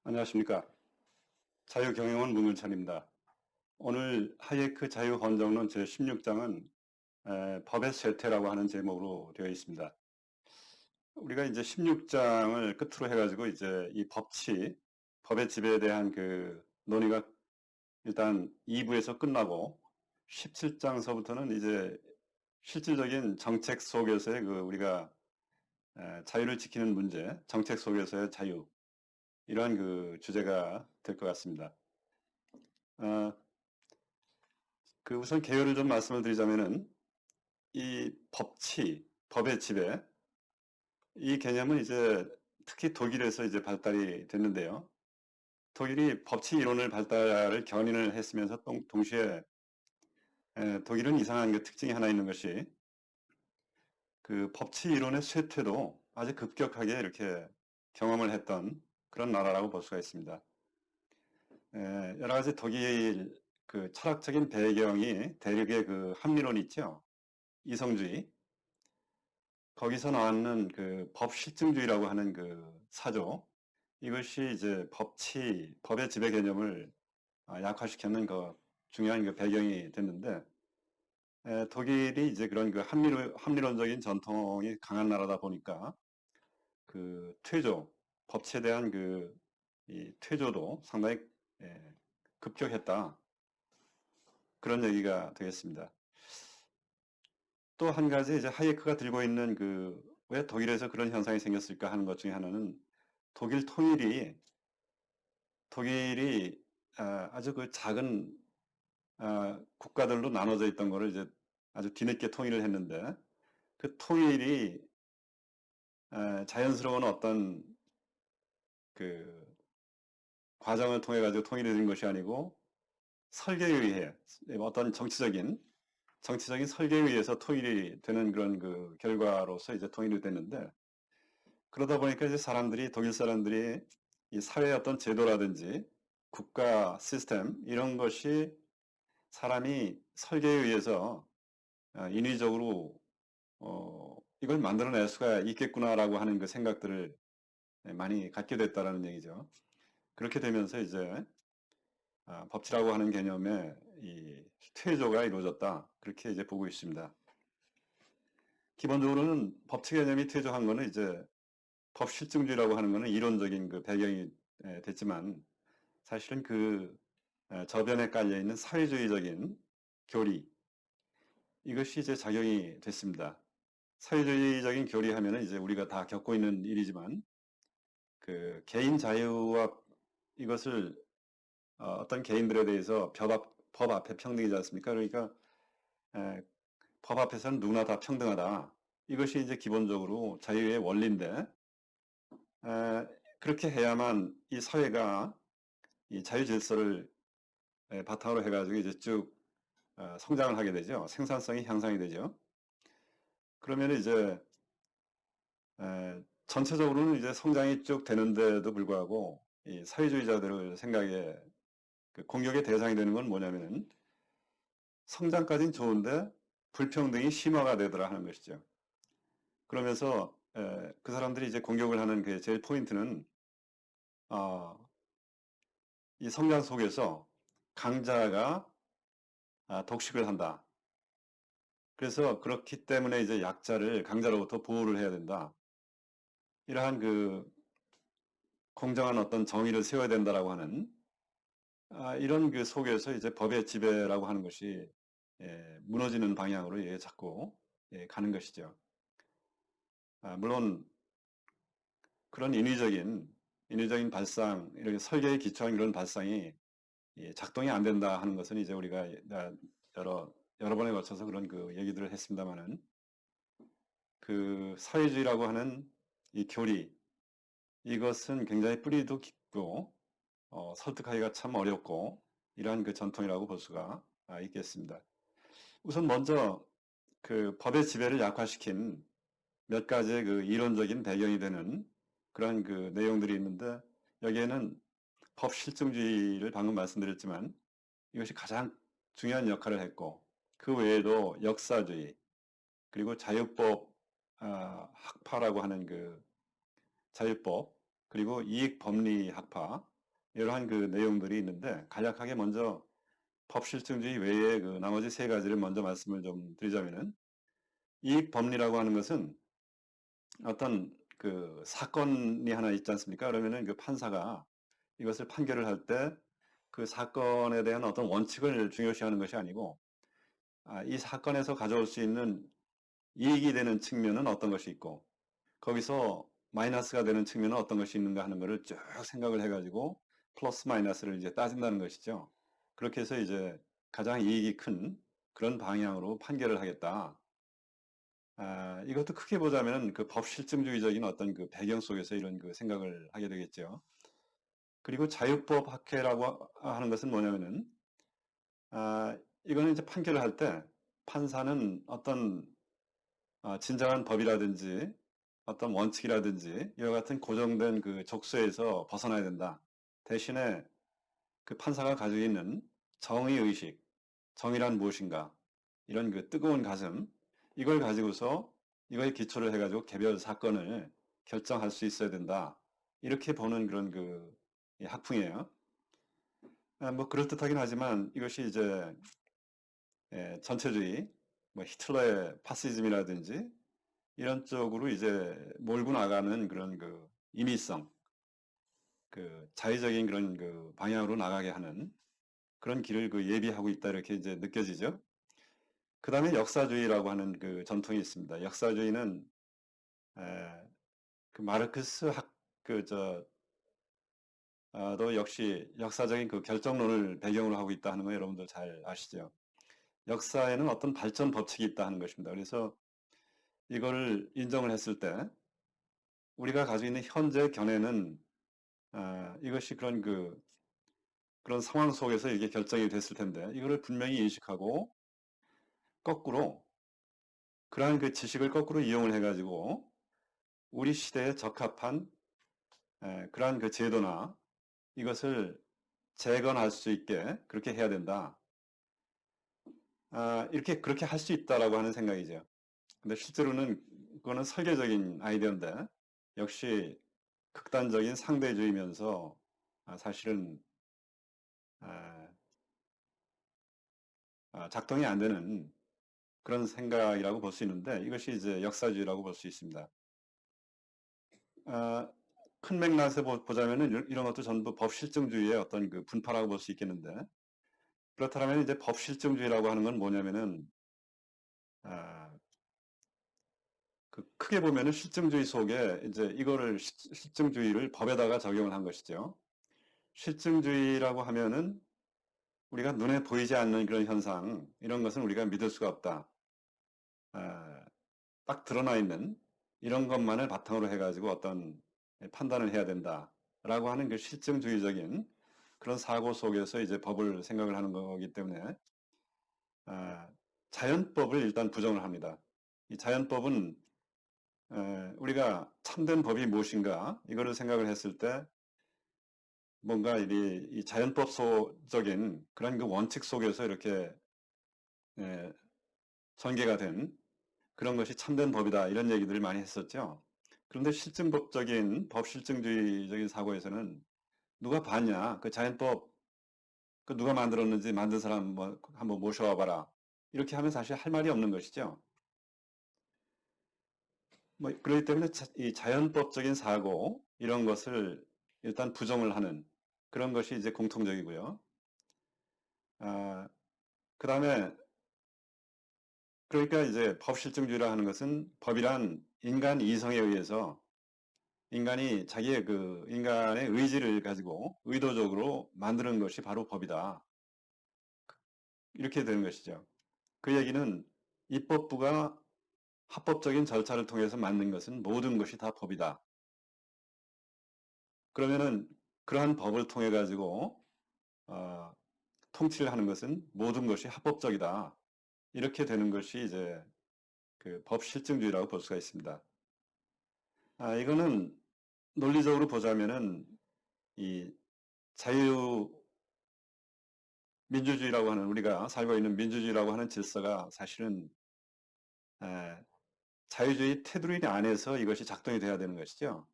안녕하십니까. 자유경영은 문근찬입니다. 오늘 하이에크 자유헌정론 제16장은 법의 쇠퇴라고 하는 제목으로 되어 있습니다. 우리가 이제 16장을 끝으로 해가지고 이제 이 법의 지배에 대한 그 논의가 일단 2부에서 끝나고 17장서부터는 이제 실질적인 정책 속에서의 그 우리가 자유를 지키는 문제, 정책 속에서의 자유, 이러한 그 주제가 될 것 같습니다. 어, 우선 개요를 좀 말씀을 드리자면은 이 법의 지배, 이 개념은 이제 특히 독일에서 이제 발달이 됐는데요. 독일이 법치 이론을 발달을 견인을 했으면서 동시에 독일은 이상한 그 특징이 하나 있는 것이 그 법치 이론의 쇠퇴도 아주 급격하게 이렇게 경험을 했던 그런 나라라고 볼 수가 있습니다. 여러 가지 독일 그 철학적인 배경이 대륙의 그 합리론이 있죠. 이성주의. 거기서 나왔는 그 법실증주의라고 하는 그 사조, 이것이 이제 법의 지배 개념을 약화시켰는 그 중요한 그 배경이 됐는데, 독일이 이제 그런 그 합리론적인 전통이 강한 나라다 보니까 그 법치에 대한 이 퇴조도 상당히 급격했다. 그런 얘기가 되겠습니다. 또 한 가지 이제 하이에크가 들고 있는 왜 독일에서 그런 현상이 생겼을까 하는 것 중에 하나는 독일이 아주 그 작은 국가들로 나눠져 있던 거를 이제 아주 뒤늦게 통일을 했는데 그 통일이 자연스러운 어떤 그 과정을 통해 가지고 통일이 된 것이 아니고 설계에 의해 어떤 정치적인 설계에 의해서 통일이 되는 그런 그 결과로서 이제 통일이 됐는데, 그러다 보니까 이제 독일 사람들이 이 사회의 어떤 제도라든지 국가 시스템 이런 것이 사람이 설계에 의해서 인위적으로 이걸 만들어낼 수가 있겠구나라고 하는 그 생각들을 많이 갖게 됐다라는 얘기죠. 그렇게 되면서 이제 법치라고 하는 개념의 이 퇴조가 이루어졌다. 그렇게 이제 보고 있습니다. 기본적으로는 법치 개념이 퇴조한 거는 이제 법실증주의라고 하는 거는 이론적인 그 배경이 됐지만 사실은 저변에 깔려 있는 사회주의적인 교리, 이것이 이제 작용이 됐습니다. 사회주의적인 교리 하면은 이제 우리가 다 겪고 있는 일이지만 그 개인 자유와 이것을 어떤 개인들에 대해서 법 앞에 평등이지 않습니까? 그러니까 에, 법 앞에서는 누구나 다 평등하다. 이것이 이제 기본적으로 자유의 원리인데, 에, 그렇게 해야만 이 사회가 이 자유 질서를 바탕으로 해가지고 이제 쭉 성장을 하게 되죠. 생산성이 향상이 되죠. 그러면 이제 전체적으로는 이제 성장이 쭉 되는데도 불구하고 이 사회주의자들의 생각에 그 공격의 대상이 되는 건 뭐냐면은 성장까지는 좋은데 불평등이 심화가 되더라 하는 것이죠. 그러면서 그 사람들이 이제 공격을 하는 그 제일 포인트는 어, 이 성장 속에서 강자가 독식을 한다. 그래서 그렇기 때문에 이제 약자를 강자로부터 보호를 해야 된다. 이러한 그 공정한 어떤 정의를 세워야 된다라고 하는 이런 그 속에서 이제 법의 지배라고 하는 것이 무너지는 방향으로 자꾸 가는 것이죠. 물론 그런 인위적인 발상, 이렇게 설계에 기초한 그런 발상이 작동이 안 된다 하는 것은 이제 우리가 여러 번에 걸쳐서 그런 그 얘기들을 했습니다만은 그 사회주의라고 하는 이 교리, 이것은 굉장히 뿌리도 깊고 설득하기가 참 어렵고 이러한 그 전통이라고 볼 수가 있겠습니다. 우선 먼저 그 법의 지배를 약화시킨 몇 가지의 그 이론적인 배경이 되는 그런 그 내용들이 있는데, 여기에는 법 실증주의를 방금 말씀드렸지만 이것이 가장 중요한 역할을 했고, 그 외에도 역사주의, 그리고 자유법 학파라고 하는 그 자유법, 그리고 이익법리 학파, 이러한 그 내용들이 있는데 간략하게 먼저 법실증주의 외에 그 나머지 세 가지를 먼저 말씀을 좀 드리자면은 이 법리라고 하는 것은 어떤 그 사건이 하나 있지 않습니까? 그러면은 그 판사가 이것을 판결을 할 때 그 사건에 대한 어떤 원칙을 중요시하는 것이 아니고 이 사건에서 가져올 수 있는 이익이 되는 측면은 어떤 것이 있고 거기서 마이너스가 되는 측면은 어떤 것이 있는가 하는 것을 쭉 생각을 해가지고 플러스 마이너스를 이제 따진다는 것이죠. 그렇게 해서 이제 가장 이익이 큰 그런 방향으로 판결을 하겠다. 이것도 크게 보자면 그 법실증주의적인 어떤 그 배경 속에서 이런 그 생각을 하게 되겠죠. 그리고 자유법 학회라고 하는 것은 뭐냐면은, 이거는 이제 판결을 할 때 판사는 어떤 진정한 법이라든지 어떤 원칙이라든지 이와 같은 고정된 그 족쇄에서 벗어나야 된다. 대신에 그 판사가 가지고 있는 정의의식, 정의란 무엇인가, 이런 그 뜨거운 가슴, 이걸 가지고서 이거에 기초를 해가지고 개별 사건을 결정할 수 있어야 된다. 이렇게 보는 그런 그 학풍이에요. 뭐 그럴듯하긴 하지만 이것이 이제 전체주의, 뭐 히틀러의 파시즘이라든지 이런 쪽으로 이제 몰고 나가는 그런 그 임의성, 그 자의적인 그런 그 방향으로 나가게 하는 그런 길을 그 예비하고 있다 이렇게 이제 느껴지죠. 그 다음에 역사주의라고 하는 그 전통이 있습니다. 역사주의는 에, 그 마르크스 도 역시 역사적인 그 결정론을 배경으로 하고 있다 하는 거 여러분들 잘 아시죠? 역사에는 어떤 발전 법칙이 있다 하는 것입니다. 그래서 이거를 인정을 했을 때 우리가 가지고 있는 현재 견해는 이것이 그런 상황 속에서 이게 결정이 됐을 텐데 이거를 분명히 인식하고 거꾸로 그러한 그 지식을 거꾸로 이용을 해가지고 우리 시대에 적합한 그러한 그 제도나 이것을 재건할 수 있게 그렇게 해야 된다. 이렇게 그렇게 할 수 있다라고 하는 생각이죠. 근데 실제로는 그거는 설계적인 아이디어인데 역시 극단적인 상대주의면서 사실은 아, 작동이 안 되는 그런 생각이라고 볼 수 있는데 이것이 이제 역사주의라고 볼 수 있습니다. 아, 큰 맥락에서 보자면은 이런 것도 전부 법실증주의의 어떤 그 분파라고 볼 수 있겠는데 그렇다면 이제 법실증주의라고 하는 건 뭐냐면은 아, 그 크게 보면은 실증주의 속에 이제 이거를 실증주의를 법에다가 적용을 한 것이죠. 실증주의라고 하면은 우리가 눈에 보이지 않는 그런 현상 이런 것은 우리가 믿을 수가 없다. 아, 딱 드러나 있는 이런 것만을 바탕으로 해가지고 어떤 판단을 해야 된다라고 하는 그 실증주의적인 그런 사고 속에서 이제 법을 생각을 하는 거기 때문에 아, 자연법을 일단 부정을 합니다. 이 자연법은 우리가 참된 법이 무엇인가 이거를 생각을 했을 때 뭔가 이 자연법적인 그런 그 원칙 속에서 이렇게 에, 전개가 된 그런 것이 참된 법이다 이런 얘기들을 많이 했었죠. 그런데 실증법적인 법실증주의적인 사고에서는 누가 봤냐 그 자연법 그 누가 만들었는지 만든 사람 뭐 한번 모셔와 봐라 이렇게 하면 사실 할 말이 없는 것이죠. 뭐 그렇기 때문에 이 자연법적인 사고 이런 것을 일단 부정을 하는 그런 것이 이제 공통적이고요. 아, 그 다음에 그러니까 이제 법실증주의라 하는 것은 법이란 인간 이성에 의해서 인간이 자기의 그 인간의 의지를 가지고 의도적으로 만드는 것이 바로 법이다. 이렇게 되는 것이죠. 그 얘기는 입법부가 합법적인 절차를 통해서 만든 것은 모든 것이 다 법이다. 그러면은 그러한 법을 통해 가지고 어, 통치를 하는 것은 모든 것이 합법적이다. 이렇게 되는 것이 이제 그 법실증주의라고 볼 수가 있습니다. 이거는 논리적으로 보자면은 이 자유민주주의라고 하는 우리가 살고 있는 민주주의라고 하는 질서가 사실은 에, 자유주의 테두리 안에서 이것이 작동이 돼야 되는 것이죠.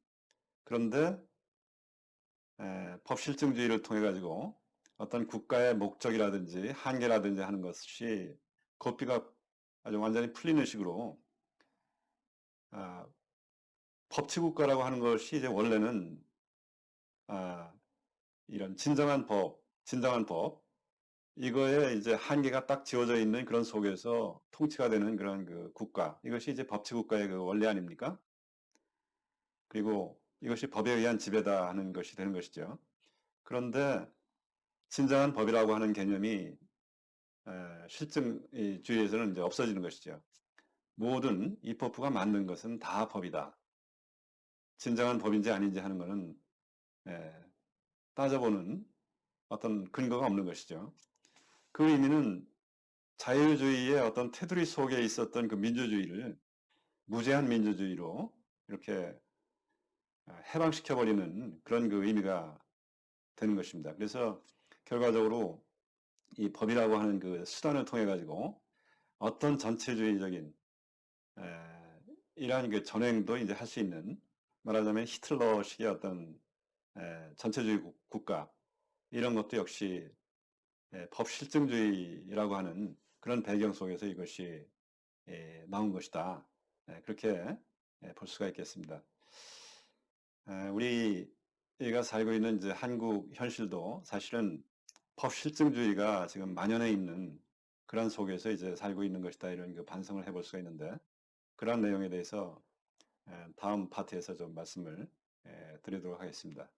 그런데 법실증주의를 통해 가지고 어떤 국가의 목적이라든지 한계라든지 하는 것이 고삐가 아주 완전히 풀리는 식으로 아, 법치국가라고 하는 것이 이제 원래는 아, 이런 진정한 법, 이거에 이제 한계가 딱 지어져 있는 그런 속에서 통치가 되는 그런 그 국가, 이것이 이제 법치국가의 그 원리 아닙니까? 그리고 이것이 법에 의한 지배다 하는 것이 되는 것이죠. 그런데 진정한 법이라고 하는 개념이 실증주의에서는 이제 없어지는 것이죠. 모든 입법부가 만든 것은 다 법이다. 진정한 법인지 아닌지 하는 것은 따져보는 어떤 근거가 없는 것이죠. 그 의미는 자유주의의 어떤 테두리 속에 있었던 그 민주주의를 무제한 민주주의로 이렇게 해방시켜버리는 그런 그 의미가 되는 것입니다. 그래서 결과적으로 이 법이라고 하는 그 수단을 통해 가지고 어떤 전체주의적인 이러한 그 전횡도 이제 할 수 있는, 말하자면 히틀러식의 어떤 전체주의 국가, 이런 것도 역시 법실증주의라고 하는 그런 배경 속에서 이것이 나온 것이다. 그렇게 볼 수가 있겠습니다. 우리가 살고 있는 이제 한국 현실도 사실은 법실증주의가 지금 만연해 있는 그런 속에서 이제 살고 있는 것이다, 이런 그 반성을 해볼 수가 있는데, 그런 내용에 대해서 다음 파트에서 좀 말씀을 드리도록 하겠습니다.